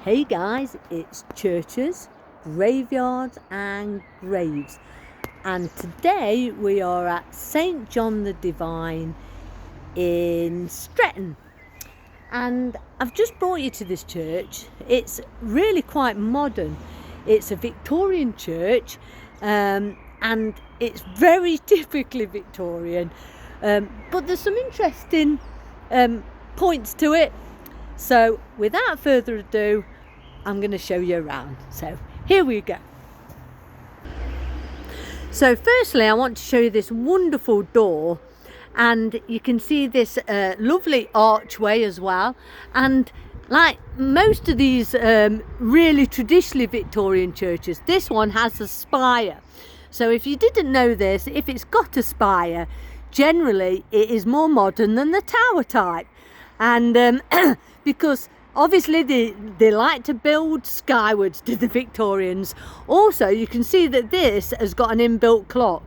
Hey guys, it's churches, graveyards and graves, and today we are at St John the Divine in Stretton, and I've just brought you to this church. It's really quite modern. It's a Victorian church, and it's very typically Victorian, but there's some interesting points to it. So without further ado, I'm going to show you around. So here we go. So firstly, I want to show you this wonderful door, and you can see this lovely archway as well. And like most of these really traditionally Victorian churches, this one has a spire. So if you didn't know this, if it's got a spire, generally it is more modern than the tower type. And because obviously they like to build skywards to the Victorians. Also, you can see that this has got an inbuilt clock.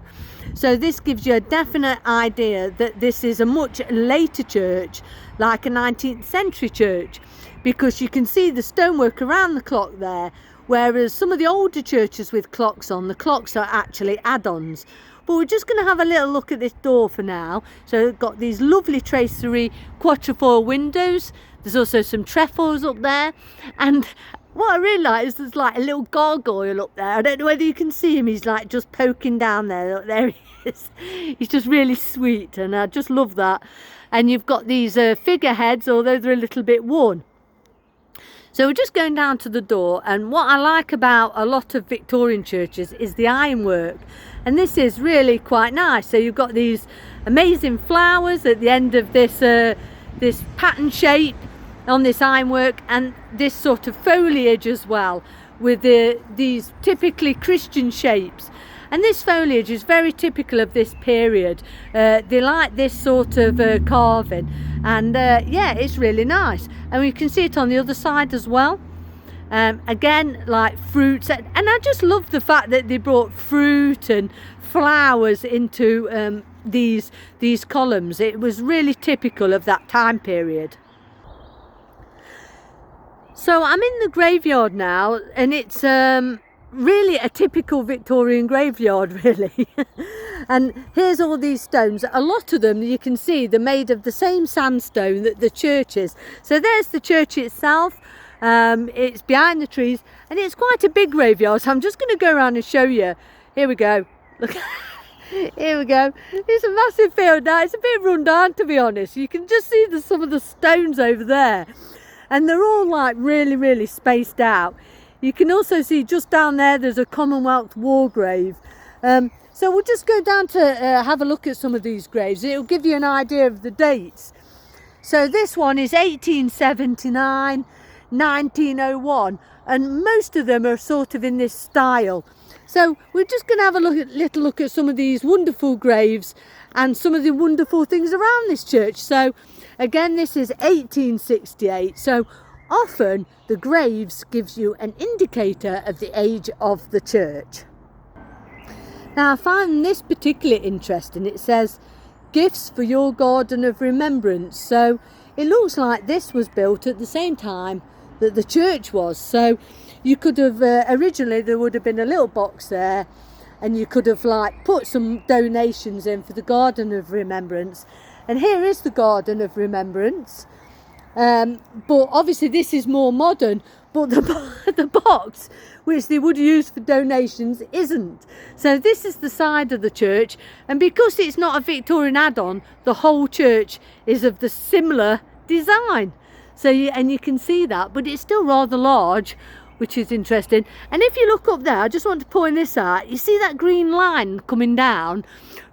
So this gives you a definite idea that this is a much later church, like a 19th century church, because you can see the stonework around the clock there, whereas some of the older churches with clocks on, the clocks are actually add-ons. But we're just going to have a little look at this door for now. So it's got these lovely tracery quatrefoil windows. There's also some trefoils up there. And what I realised, there's like a little gargoyle up there. I don't know whether you can see him. He's like just poking down there. Look, there he is. He's just really sweet, and I just love that. And you've got these figureheads, although they're a little bit worn. So we're just going down to the door, and what I like about a lot of Victorian churches is the ironwork, and this is really quite nice. So you've got these amazing flowers at the end of this this pattern shape on this ironwork, and this sort of foliage as well with these typically Christian shapes. And this foliage is very typical of this period. They like this sort of carving, and yeah, it's really nice. And we can see it on the other side as well. Again, like fruits, and I just love the fact that they brought fruit and flowers into these columns. It was really typical of that time period. So I'm in the graveyard now, and it's really a typical Victorian graveyard, really. And here's all these stones. A lot of them, you can see, they're made of the same sandstone that the church is. So there's the church itself. It's behind the trees, and it's quite a big graveyard. So I'm just going to go around and show you. Here we go. Look. Here we go. It's a massive field now. It's a bit run down, to be honest. You can just see some of the stones over there, and they're all like really spaced out. You can also see just down there, there's a Commonwealth war grave. So we'll just go down to have a look at some of these graves. It'll give you an idea of the dates. So this one is 1879, 1901, and most of them are sort of in this style. So we're just going to have a little look at some of these wonderful graves and some of the wonderful things around this church. So again, this is 1868. So often the graves gives you an indicator of the age of the church. Now I find this particularly interesting. It says gifts for your garden of remembrance. So it looks like this was built at the same time that the church was. So you could have originally, there would have been a little box there, and you could have like put some donations in for the garden of remembrance. And here is the garden of remembrance. But obviously this is more modern, but the box which they would use for donations isn't. So this is the side of the church, and because it's not a Victorian add-on, the whole church is of the similar design. So you can see that, but it's still rather large, which is interesting. And if you look up there, I just want to point this out, you see that green line coming down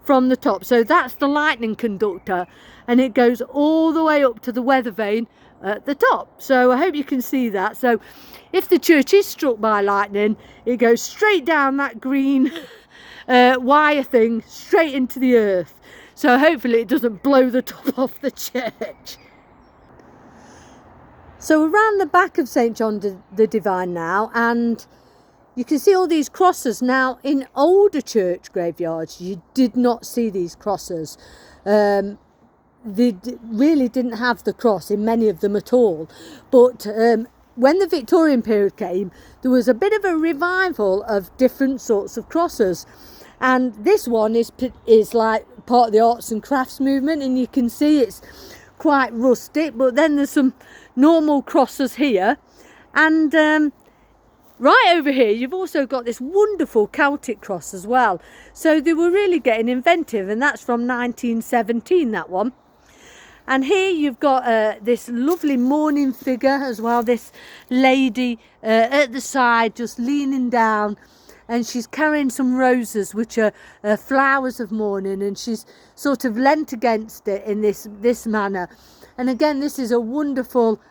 from the top? So that's the lightning conductor, and it goes all the way up to the weather vane at the top. So I hope you can see that. So if the church is struck by lightning, it goes straight down that green wire thing straight into the earth. So hopefully it doesn't blow the top off the church. So around the back of St John the Divine now, and you can see all these crosses. Now in older church graveyards you did not see these crosses. They really didn't have the cross in many of them at all, but when the Victorian period came, there was a bit of a revival of different sorts of crosses, and this one is like part of the arts and crafts movement, and you can see it's quite rustic, but then there's some normal crosses here, and right over here you've also got this wonderful Celtic cross as well. So they were really getting inventive, and that's from 1917, that one. And here you've got this lovely mourning figure as well, this lady at the side just leaning down, and she's carrying some roses which are flowers of mourning, and she's sort of leant against it in this manner. And again, this is a wonderful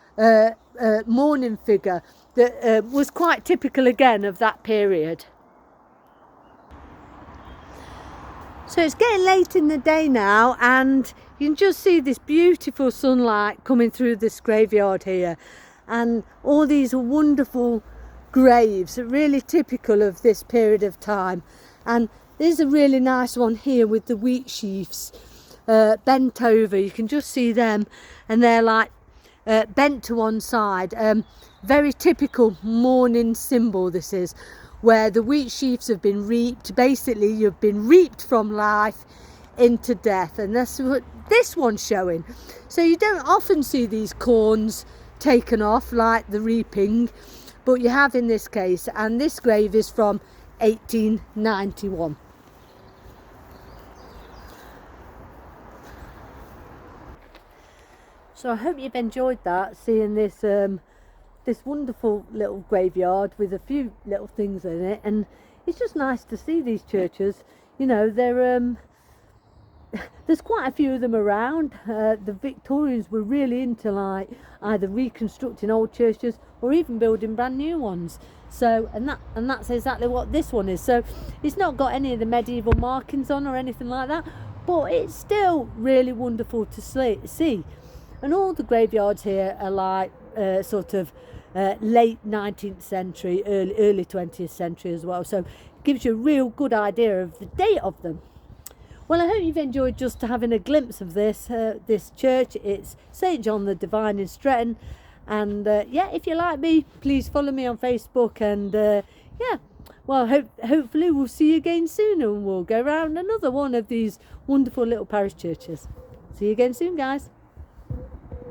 mourning figure that was quite typical again of that period. So it's getting late in the day now, and you can just see this beautiful sunlight coming through this graveyard here, and all these wonderful graves, really typical of this period of time. And there's a really nice one here with the wheat sheaves bent over. You can just see them, and they're like bent to one side. Very typical mourning symbol this is, where the wheat sheaves have been reaped. Basically, you've been reaped from life into death, and that's what this one's showing. So you don't often see these corns taken off like the reaping, but you have in this case, and this grave is from 1891. So I hope you've enjoyed that, seeing this this wonderful little graveyard with a few little things in it. And it's just nice to see these churches. You know, they're there's quite a few of them around. The Victorians were really into like either reconstructing old churches or even building brand new ones. So and that's exactly what this one is. So it's not got any of the medieval markings on or anything like that, but it's still really wonderful to see. And all the graveyards here are like sort of late 19th century, early 20th century as well. So it gives you a real good idea of the date of them. Well, I hope you've enjoyed just having a glimpse of this church. It's St John the Divine in Stretton. And yeah, if you like me, please follow me on Facebook. And yeah, well, hopefully we'll see you again soon, and we'll go around another one of these wonderful little parish churches. See you again soon, guys.